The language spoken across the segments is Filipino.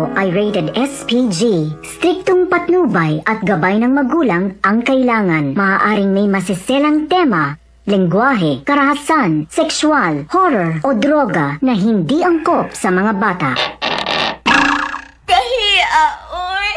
ito ay rated SPG. Striktong patnubay at gabay ng magulang ang kailangan. Maaaring may masiselang tema, lengguwahe, karahasan, sexual, horror o droga na hindi angkop sa mga bata. Kahiya, oy!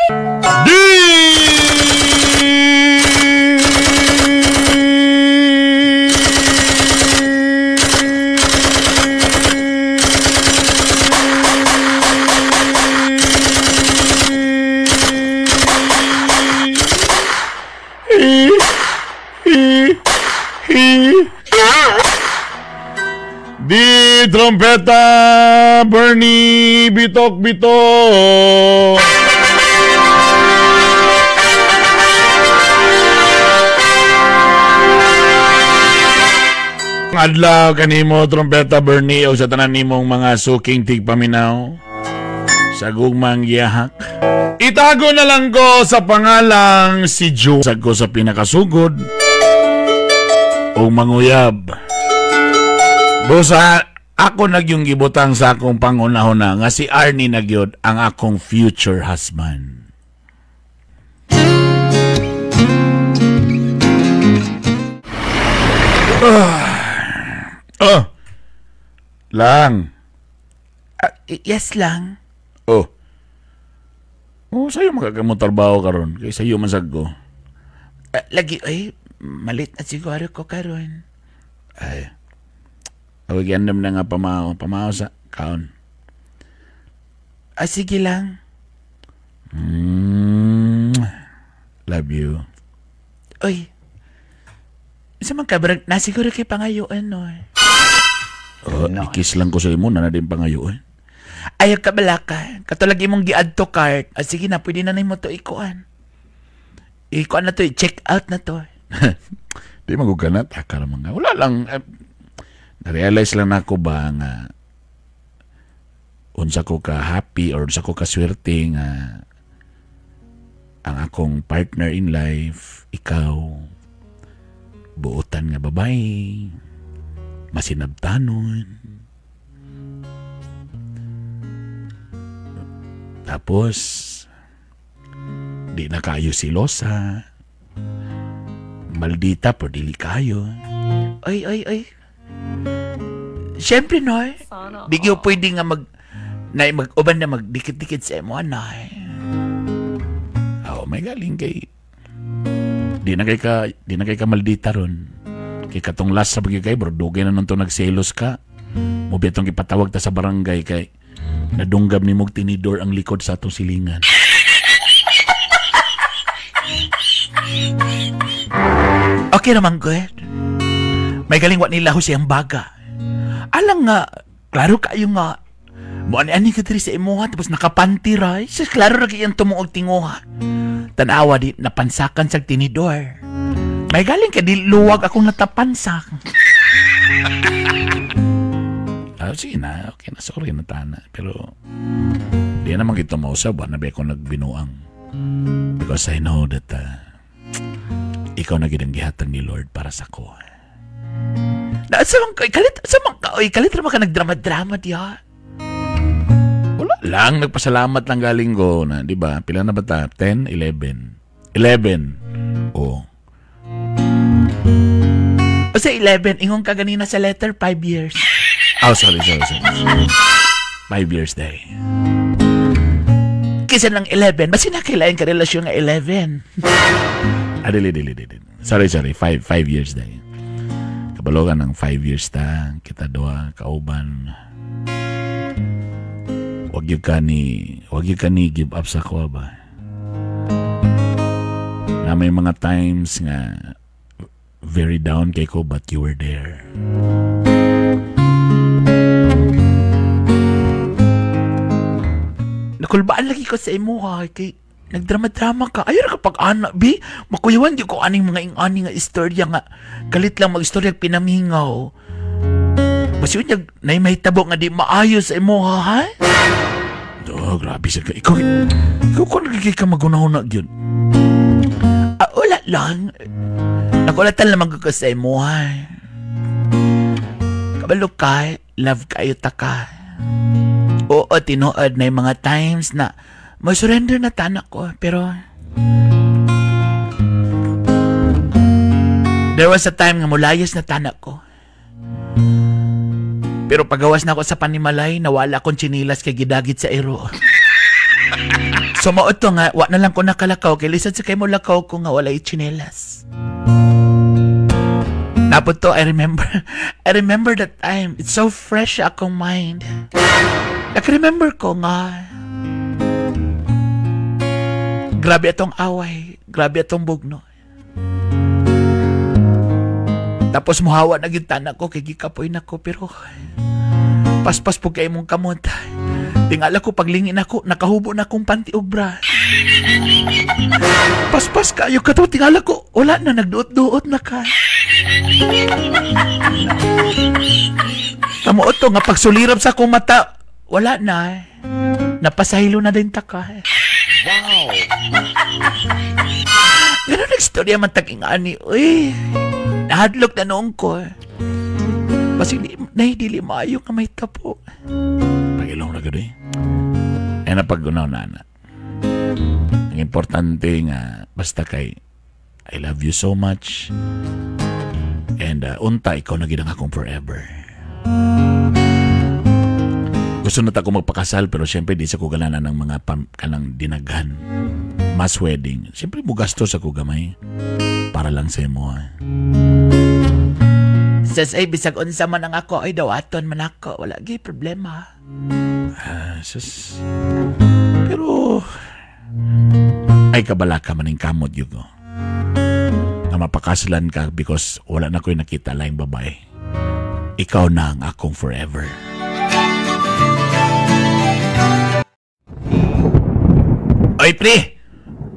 Di trompeta, Bernie, bitok-bitok. Adlaw kanimo trompeta, Bernie, o sa tanan nimong mga suking tigpaminaw sa gugmang giyahak. Itago na lang ko sa pangalang si Joe. Sag ko sa pinakasugod o manguyab. Busa, ako nagyong gibutang sa akong pangunahon na nga si Arnie nagyod ang akong future husband. Lang. Yes lang. Oh, sa'yo magkakamutrabaho karon kay sa'yo masag ko. Lagi, ay, malit na siguro ko karon. Ay, awagyan na nga pamaw sa kaon. Sige lang. Love you. Uy, isa man kabarag, nasiguro kay pangayuan, no? Ikis lang ko sa imo na din pangayuan. Ayaw ka balaka. Katulag imong gi-add to cart. Sige na, pwede na mo to ikuan. Ikuan na to, check out na to. Di maguganat, akala mga. Wala lang. Na-realize lang ako ba nga unsa ko ka happy or unsa ko ka swerte nga ang akong partner in life, ikaw, buotan nga babae, masinabtanon, tapos di na kayo silosa, maldita pero dili kayo. Ay. Siyempre, no? Di ko pwede nga mag-uban na magdikit-dikit sa emo, no? May galing kay di na kay ka maldita ron. Kay katong last sa bagay kay bro, dugay na nung nagselos ka. Mo bitong ipatawag ta sa barangay kay nadunggab ni mog tinidor ang likod sa atong silingan. Okay naman, good. May galing wat nila ho siyang baga. Alang nga, klaro kayo nga. Muan-ani ka diri sa imuha, tapos nakapanti ray. Sus, klaro na kayang tumuog tinguha. Tanawa di, napansakan sa tinidor. May galing ka, di luwag akong natapansak. Sige na, okay na, sorry na tana. Pero, di naman kita mausap, na ba ako nagbinuang. Because I know that, ikaw na gidang gihatag ni Lord para sa ko. Samang kalit naman ka nagdrama-drama diya. Wala lang, nagpasalamat lang galing ko na, di ba? Pila na ba ta? 10, 11. 11. Oh. O sa 11, ingon ka ganina sa letter, 5 years. Oh, sorry. 5 years day. Kisa ng 11, mas sinakilain ka relasyon nga 11. Dili. Sorry. 5 years day. Kabalogan ng 5 years ta, kita doa, kauban. Wag yun ka ni give up sa ko ba? Na may mga times nga very down kay ko but you were there. Nakulbaan lagi ko sa imo ha, kay nagdrama-drama ka. Ayaw na kapag anak, bi. Makuyawan di ko aning mga ing-ani nga istorya nga. Galit lang mag-istorya pinamingaw. Basi yun na may tabo nga di maayos sa imo ha? Grabe siya ka. Ikaw kung nagigay ka magunahon na yun. Ulat lang. Nakulatan lamang ko sa imo ha. Kabalo ka, love kayo ta ka. Oo, tinuod na yung mga times na may surrender na tanak ko. Pero there was a time nga mulayas na tanak ko. Pero pagawas na ako sa panimalay, nawala akong chinilas kay gidagit sa ero. So mao to nga, wa na lang ko nakalakaw kay lisod sa kay mo lakaw ko nga walay chinelas. Napod to, I remember that time. It's so fresh sa akong mind. Nag-remember ko nga, grabe atong away, grabe atong bugno. Tapos muhawa na gintanan ko, kay gikapoy na ko, pero paspas po kayo mong kamot. Tingala ko, paglingin ako, nakahubo na akong panty o bra. Paspas kayo ka to, tingala ko, wala na, nagduot-duot na ka. Kamuot to, nga pagsulirap sa akong mata, wala na. Napasahilo na din ta ka. Wow! Ganun nagstorya man taking ani. Uy, nahadlok na noong ko. Kasi nahidili maayo ka may tapo. Pagilong na gano'n eh. Napag-unaw na. Ang importante nga, basta kay I love you so much. And unta, ikaw na ginang akong forever. Gusto na ako magpakasal, pero syempre di sa kugalanan ng mga kanang dinaghan. Mass wedding. Syempre mo gastos ako gamay. Para lang sa mo. Sas ay bisag unsa man ang ako ay dawaton man ako. Wala gay problema. Sus. Pero ay kabala ka maning kamot yugo. Na mapakasalan ka because wala na ko'y nakita laing babae. Ikaw na ang akong forever. Oy, pre!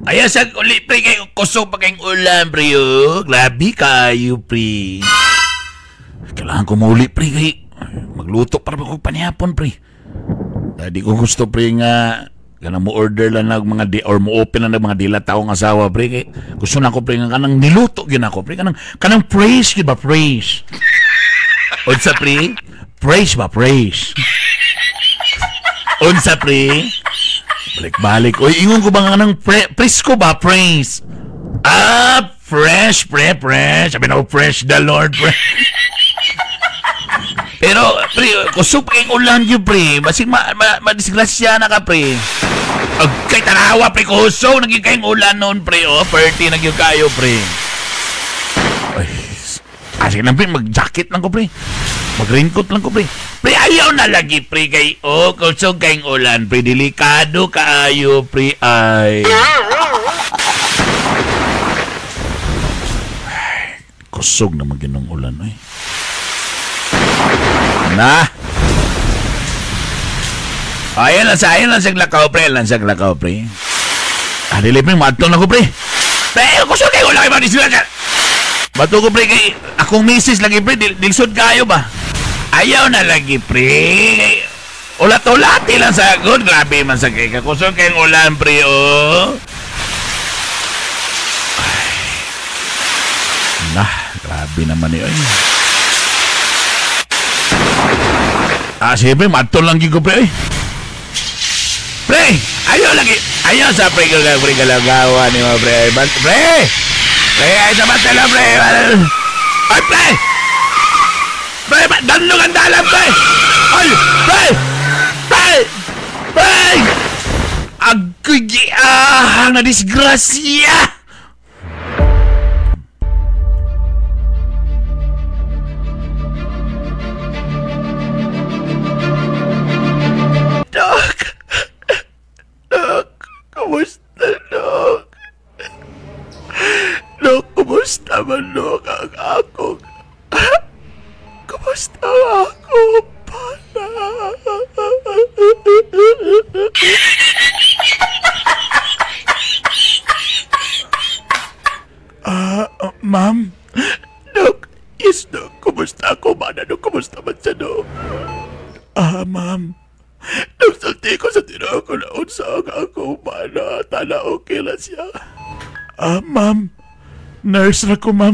Ayasag ulit, pre, kayo kusog pa kayong ulam, pre, oh. Grabe kayo, pre. Kailangan ko mauli, pre, kayo. Magluto para ko panihapon, pre. Di ko gusto, pre, nga kanang mo order lang ng mga or mo open lang ng mga dila taong asawa, pre. Kay gusto na ko, pre, nga kanang niluto yun ako, pre. Kanang praise yun ba, praise? Unsa, pre? Praise ba, praise? Unsa, pre? Balik-balik. Uy, ingon ko ba nga ng presko ba, praise? Fresh, fresh. Sabi na ko, fresh the Lord, pre. Pero, pre, kusog pa yung ulan yun, pre. Masing madisgrasya na ka, pre. Kay tanawa, pre, kusog. Naging kayong ulan noon, pre. Oh, 30 naging kayo, pre. Ay, sige lang, pre. Mag-jacket lang ko, pre. Mag-raincoat lang ko, pre. Pre, ayaw na lagi, pre, kay kusog kayong ulan, pre. Delikado kaayo, pre, ay. Kusog naman ginong ulan, ay. Na. Ayan lang sa lakaw, pre. Lakaw, pre. Dili, pre, matong na ko, pre. Pre, kusog kayo ulan, kayo. Bato ko, pre, kay akong misis lagi, pre. Dilsod kayo ba? Ayaw na lagi, pre. Ulat-ulati lang sa good. Grabe man sa kay kakusog kayong ulan, pre, oh. Grabe naman yun. Sige, pre, matol lang gigo, pre. Pre, ayaw lagi. Ayaw sa pre, galagawa ni mo, pre. Pre, ayaw sa matala, pre. Ay, pre! Pre, danlong ang dalam, pre! Ay, pre! Pre! Agoy, na disgrasya! Dok! Kumusta, Dok? Dok, kumusta man, Dok, ang akong... Kumusta ako pala? Ma'am? Dok? Yes, Dok. Kumusta ako, mana? Dok, kumusta man siya, Dok? Ma'am. Dok, salti ko sa tira ko na unsa ako, mana. Tala, okay lang siya. Ma'am. Nurse na ko, ma'am.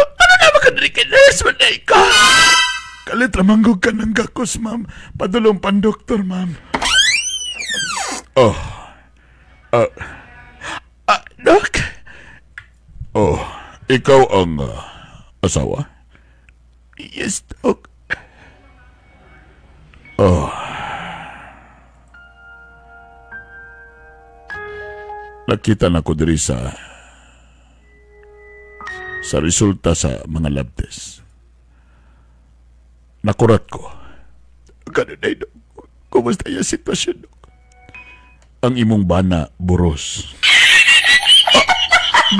Ano na makadali Kinurse mo na ikaw. Kalit ramanggog ka ng gakos, ma'am. Padulong pan doktor, ma'am. Dok? Oh, ikaw ang asawa? Yes, Dok. Nakita na ko diri sa resulta sa mga lab test. Nakurat ko. Ganun na, Dok. Kumusta yung sitwasyon, Dok? Ang imong bana buros.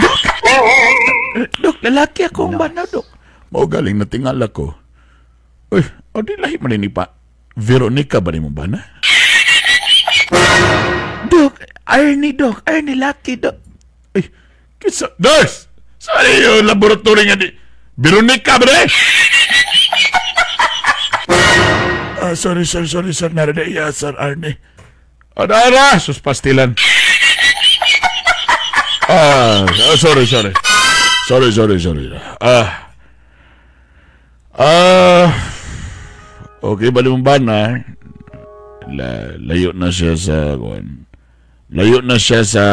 Dok! Dok, lalaki akong bana, Dok. Mao galing natingala ko. Uy, di lahi man ni pa. Veronica ba ni mong bana? Dok, Arnie, Dok. Arnie, laki, Dok. Ay, kisa... Nurse! Sorry, yung laboratory nga di... Veronica ba rin? Sorry, sir. Narada iya, Sir Arnie. Adara! Sus, pastilan. Sorry. Okay, bali mong bana. Layo na siya sa... Layo na siya sa...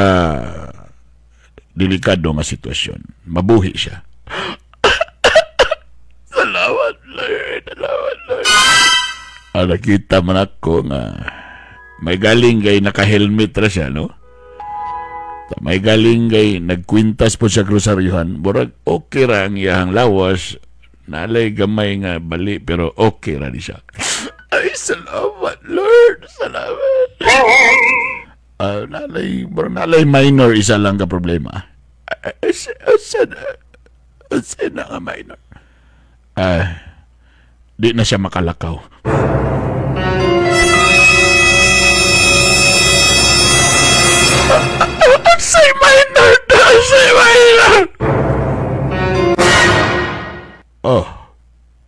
delikado nga sitwasyon. Mabuhi siya. Salamat, Lord. Nakita man ako nga may galing kay naka-helmet ra siya, no? May galing kay nagkwintas po sa groceryhan. Burag okay ra ang iyahang lawas. Nalay gamay nga bali pero okay ra di siya. Ay, salamat, Lord. Salamat. Nalay minor isa lang ka problema. Asa na nga minor? Di na siya makalakaw. Say minor.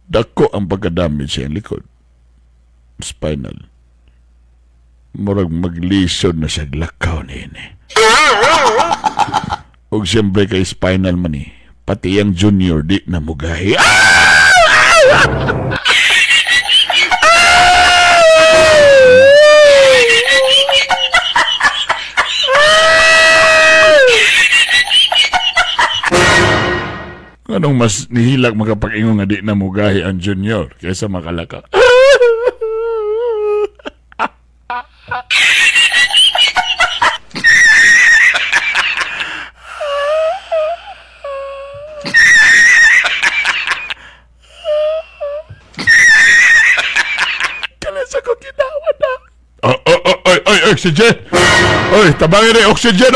Dako ang pagka-damage sa likod. Spinal. Murag mag-lesion na siya lakaw ni ini. Og siyempre kay spinal man eh. Pati yung junior di na mugahi. Anong mas nihilag makapag-ingon nga di na mugahi ang junior kaysa makalaka? Kalasa ko ginawa na. Oxygen! Oy, tabangin rin! Oxygen!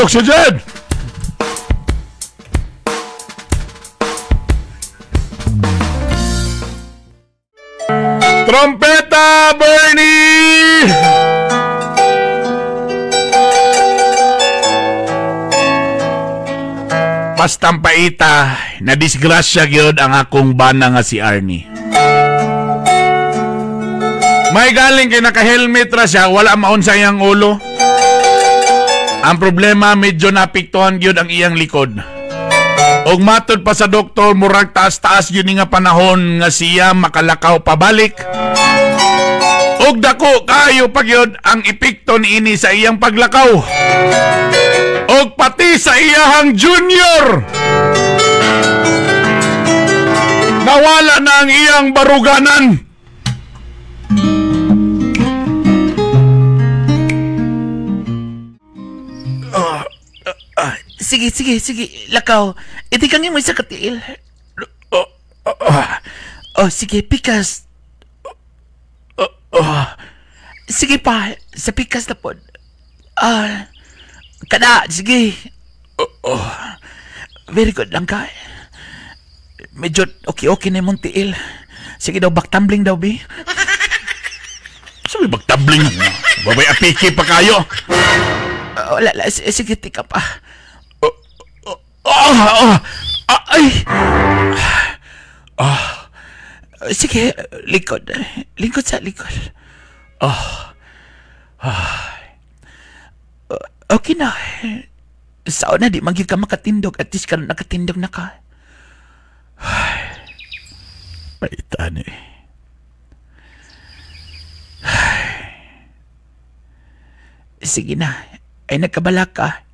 Trompeta, Bernie! Pastampaita, nadisgrasya gyud ang akong bana nga si Arnie. May galing kay naka-helmet ra siya, wala maon sa iyang ulo. Ang problema, medyo napiktuhan gyud ang iyang likod. Og matod pa sa doktor, murag taas-taas yun nga panahon nga siya makalakaw pabalik. Og dako kayo pag yun ang epekto niini sa iyang paglakaw. Og pati sa iyahang junior. Nawala na ang iyang baruganan. Sige. Lakaw. Iti kang mo isa katiil. Sige, pikas. Sige pa, sa pikas na po. Kada, sige. Very good lang ka. Medyo okay na yung tiil. Sige daw, back-tumbling daw, Bi. Sabi back-tumbling? Babay apiki pa kayo. Wala, sige, tika pa. Sige, likod. Lingkod sa likod. Okay na. Sao na di magyud ka makatindog, at least ka nakatindog na ka. Paitan eh. Sige na. Ay nagkabala ka.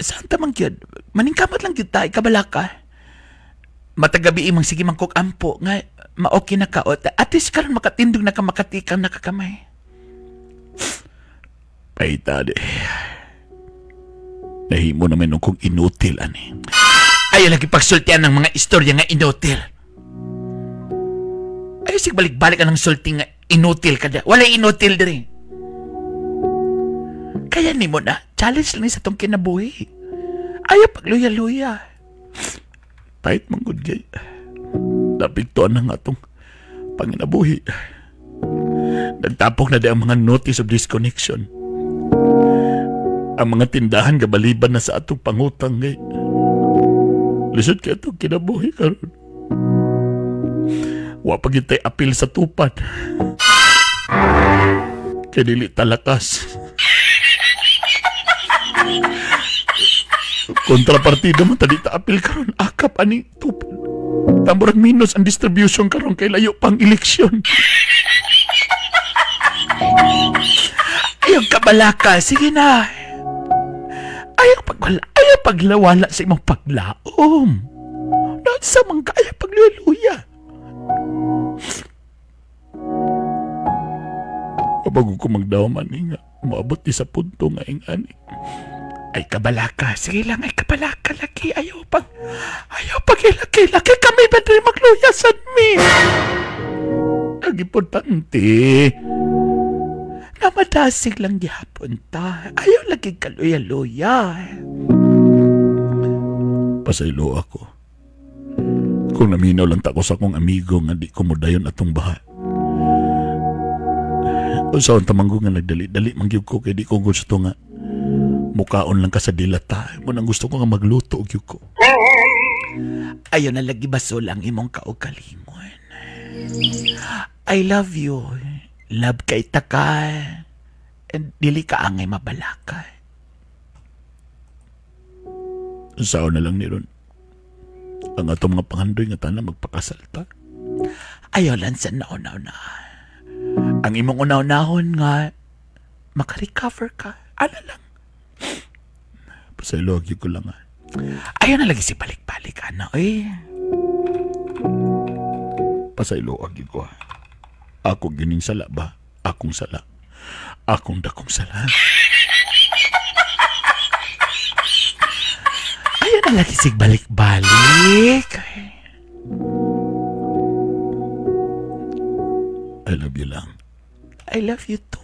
Saan tamang yun? Maningkamot lang yun tayo, kabala ka. Matagabi imang sige mangkok ampo nga ma-okay na ka. At least karon makatindog na ka, makatikang nakakamay. Paitan eh. Nahimo naman nung kong inutil, ani. Ayaw lagi pagsultian ng mga istorya nga inutil. Ayaw sig balik-balik ka ng sulti nga inutil ka da. Wala inutil diri. Kaya ni mo na, challenge lang sa itong kinabuhi. Ayaw pagluya-luya. Pahit manggod gay. Napigtuan na nga itong panginabuhi. Nagtapok na di ang mga notice of disconnection. Ang mga tindahan gabaliban na sa atong pangutang ngay. Lisod kaya itong kinabuhi karon. Wa pagintay apil sa tupad. Kaya dili talakas. Kontrapartida man tadi ta apil karon, akap ani tupad. Tamburag minus ang distribution karon kay layo pang eleksyon. Ayaw kabalaka, sige na. Ayaw paglawala sa imong paglaom. Nasa man ka, ayaw pagluluya. Bago ko magdawaman nga, maabot di sa punto nga ing ani. Ay kabalaka, sige lang, ay kabalaka laki. Ayaw laki kami ba rin magluya sa mi? Ang importante, namadasig lang gihapon ta. Ayaw lagi kaluya-luya. Pasaylo ako. Kung naminaw lang tako sa akong amigo nga di ko modayon atong baha. Usaon tamanggo nga nagdali-dali mangyug ko kay di ko gusto nga mukaon lang ka sa dilata. Mo nang gusto ko nga magluto og ko. Ayaw na lagi basol ang imong kaugalingon. I love you. Love kay taka. And dili ka angay mabalaka. Usaon na lang ni ron. Ang atong mga pangandoy nga tanan magpakasalta. Ayaw lang sa naunaw na. Ang imong unaw-nahon nga makarecover ka. Ala lang. Pasaylo ko lang nga. Ayaw na lagi si balik-balik ano eh. Pasaylo ko. Ako gining sala ba? Akong sala. Akong dakong sala. Ayaw na lagi si balik-balik. I love you lang. I love you too.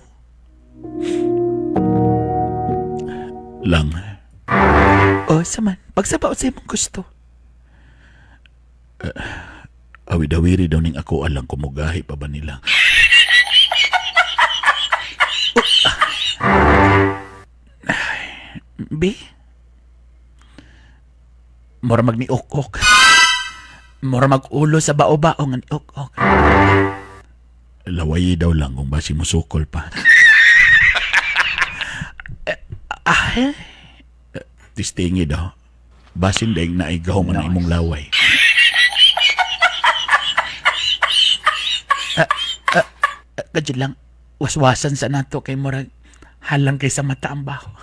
Lang. O, saman. Pagsabaw sa imong gusto. Awid-awiri daw ning ako alang kumugahi pa ba nila. B? Mura magniok-ok. Mura mag-ulo sa bao-bao nga niok-ok. Lawayi daw lang kung basi mo sukol pa. Tistingi daw. Basin daig na igaw man imong laway. Kadyo lang, waswasan sa nato kay murag halang kay sa mata ang baho.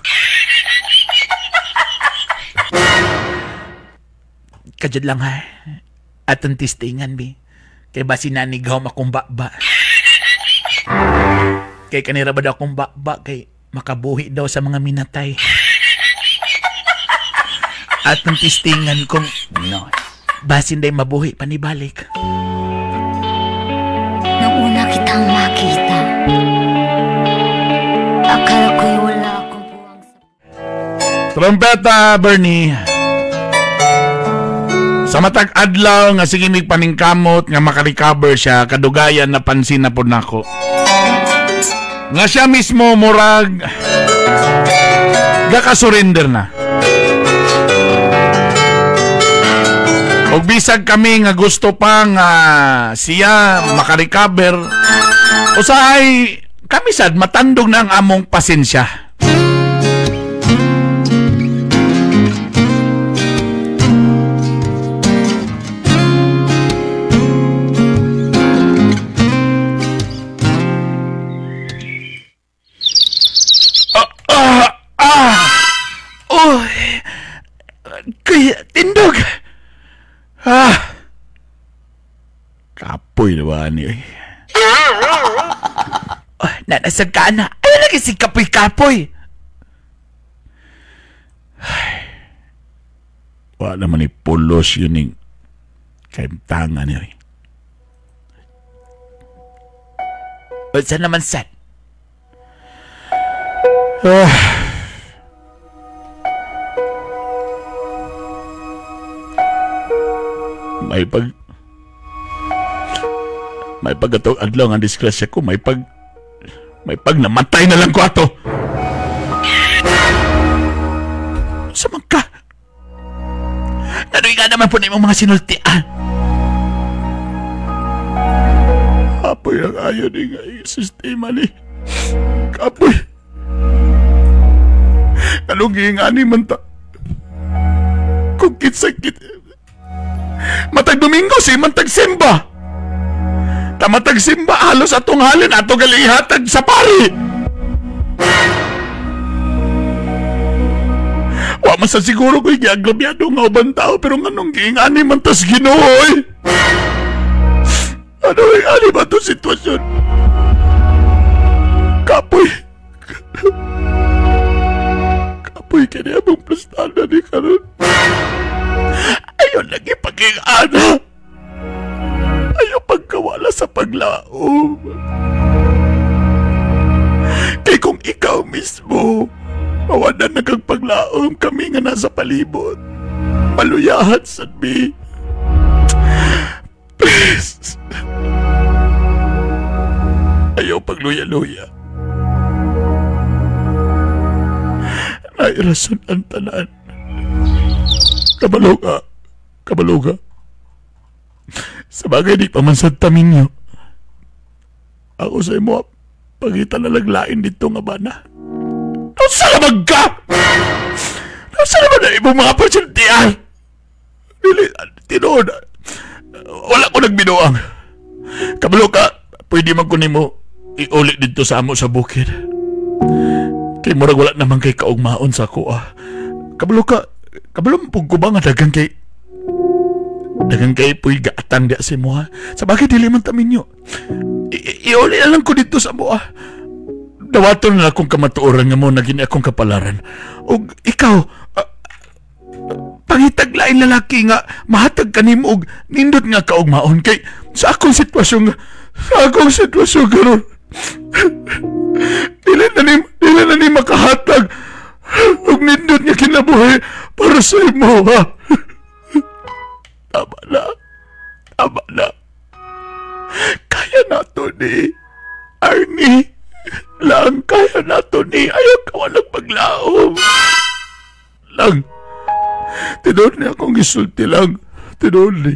Kadyo lang ha. Atong tistingan bi. Kay basin na nigaw makumbaba. Kay kanira ba daw kumbaba kay makabuhi daw sa mga minatay. At ang tistingan kong no, basin day mabuhi panibalik. Nang una kitang makita, akala ko'y wala akong buwang sa... Trompeta, Bernie. Sa matag adlaw nga sige mig paningkamot nga makarecover siya, kadugayan na pansin na po nako. Nga siya mismo murag gaka-surrender na. Og bisag kami nga gusto pa nga siya makarecover, usahay kami sad matandog na ang among pasensya. kapoy na ba ni? Oh, nanasag ka na. Ano lagi si kapoy-kapoy? Wala naman ni pulos yun yung kaimtangan niyo. Saan naman saan? May pagkatong adlaw ang disgrasya ko, may pag namatay na lang ko ato. Samang ka? Nanuwi nga naman po na yung mga sinultian. Kapoy ang ayaw ni nga yung sistema ni. Kapoy. Anong gingani man ta? Kung kitsakit. Matag Domingo si Mantag Simba. Tamatag Simba halos atong halin ato galihatag sa pari. Wa man sa siguro ko'y giagrabyado nga ubang tao pero nganong gingani man tas Ginoo. Ano yung ali ba itong sitwasyon? Kapoy. Kapoy kanya mong plastada ni karon. Ayaw lagi pag-ingana. Ayaw pagkawala sa paglaom. Kaya kung ikaw mismo mawadan na kang paglaom kami nga nasa palibot, maluyahan sa mi. Please. Ayaw pagluya-luya. Nairason ang tanan. Kabaloga. Sa bagay di pamansad tamin nyo. Ako sa imo, pagita na laglain dito nga bana. Nausa lamag ka! Nausa naman na ibong mga pasyentiyan! Tinood, wala ko nagbinuang. Kabalo ka, pwede man ko nimo iulit dito sa amo sa bukid. Kay murag wala naman kay kaugmaon sa ako Kabalo pug ko ba nga dagang kay puy gaatang di sa mo Sa bagay dili man tamin nyo. Iulit na lang ko dito sa mo Dawaton na akong kamatuoran nga mo naging akong kapalaran. O ikaw, pangitaglain lalaki nga mahatag kanimo og nindot nga kaugmaon kay sa akong sitwasyon karon dili na ni makahatag og nindot nga kinabuhi para sa imo Tama na kaya nato ni Arnie lang, kaya nato ni ayaw ka walang paglaom lang. Tinod niya akong gisulti lang. Tinod ni.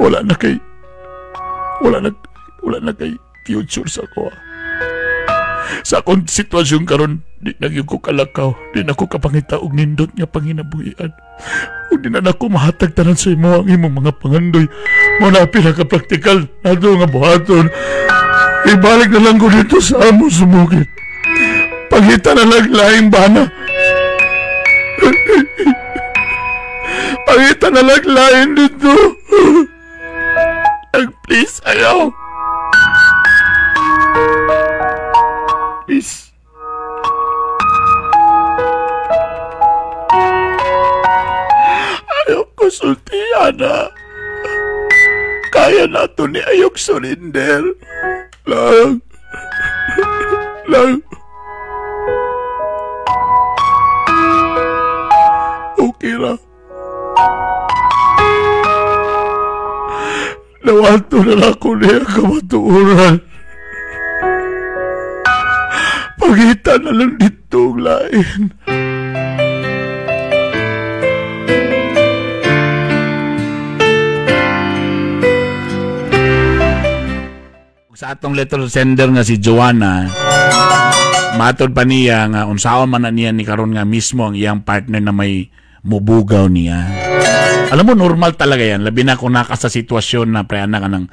Wala na kay future sa ko. Sa akong sitwasyon karon, di nagyug ko kalakaw, di na ko kapangita og nindot nga panginabuhian. Ug di na ako mahatag tanan sa imo ang imong mga pangandoy. Mo na pinaka-praktikal nato nga buhaton. Ibalik na lang ko dito sa amo sumugit. Pagita na lang laing bana. Pagita na lang laing dito. Please, ayaw. Please. Ayaw ko sultiana. Kaya nato ni ayok surrender. Lang. Okay ra. Nawato na lang ko niya kamatuuran. Pagita na lang dito ang lain. Sa atong letter sender nga si Joanna, matod pa niya nga unsaon man na niya ni karon nga mismo ang iyang partner na may mubugaw niya. Alam mo, normal talaga yan. Labi na kung naka sa sitwasyon na preana ka ng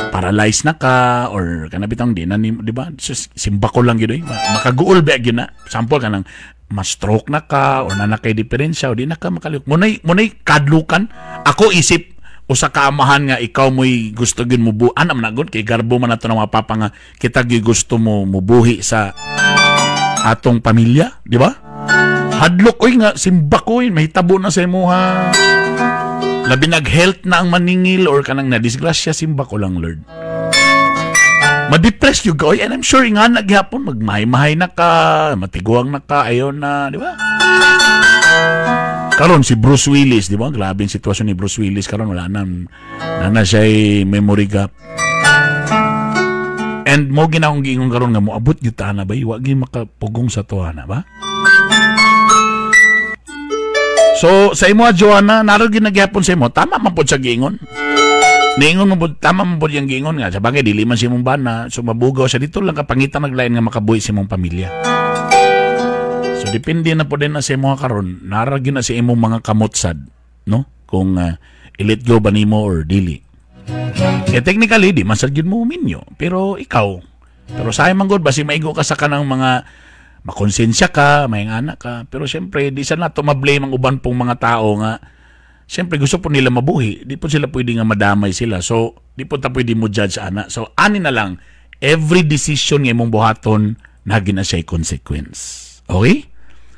paralyzed na ka or kanabitang di na, di ba? Simba ko lang yun. Makaguol ba yun na? Sample ka ng ma-stroke na ka or nanakay diferensya o di na ka makaliw. Munay kadlukan. Ako isip o sa kaamahan nga ikaw mo'y gusto gin mubuhi. Anam na gud kay garbo man nato ng mga papa nga kita gusto mo mubuhi sa atong pamilya, di ba? Hadlok oy nga simba ko mahitabo na sa imuha. Labi nag-health na ang maningil or kanang na-disgrasya, simba ko lang, Lord. Ma-depress yung oy, and I'm sure nga naghapon, magmahay-mahay na ka, matiguang na ka, ayon na, di ba? Karon si Bruce Willis, di ba? Grabe yung sitwasyon ni Bruce Willis. Karon wala na siya'y memory gap. And mo ginakong giingon karon nga mo abot gyud ta na ba? Wa gyud makapugong sa tuwa na ba? So, sa imo, Joanna, naroon ginagyapon sa imo, tama man po sa giingon. Niingon mo po, tama man po yung giingon nga. Sa bagay, dili man si mong bana. So, mabugaw siya. Dito lang kapangitan naglain nga makabuhi si mong pamilya. So, depende na po din na sa imo karon. Naragin na sa imong mga kamotsad, no? Kung i-let go ba nimo or dili. Kaya technically, di man sa gyud mo minyo. Pero ikaw, pero sa man gud basi maigo ka sa kanang mga makonsensya ka, may anak ka. Pero siyempre, di sana to ma-blame ang uban pong mga tao nga. Siyempre, gusto po nila mabuhi. Di po sila pwede nga madamay sila. So, di po ta pwede mo judge anak. So, ani na lang, every decision nga mong buhaton, naging na siya consequence. Okay?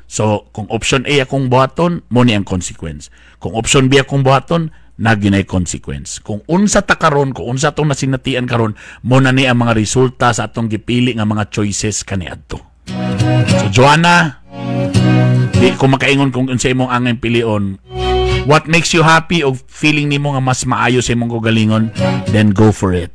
So, kung option A akong buhaton, mo ni ang consequence. Kung option B akong buhaton, naging na consequence. Kung unsa ta karon, kung unsa tong nasinatian karon, mo na ni ang mga resulta sa atong gipili nga mga choices kaniadto. So, Joanna, di ko makaingon kung unsa imong angay pilion. What makes you happy o feeling nimo nga mas maayo sa imong kagalingon, then go for it.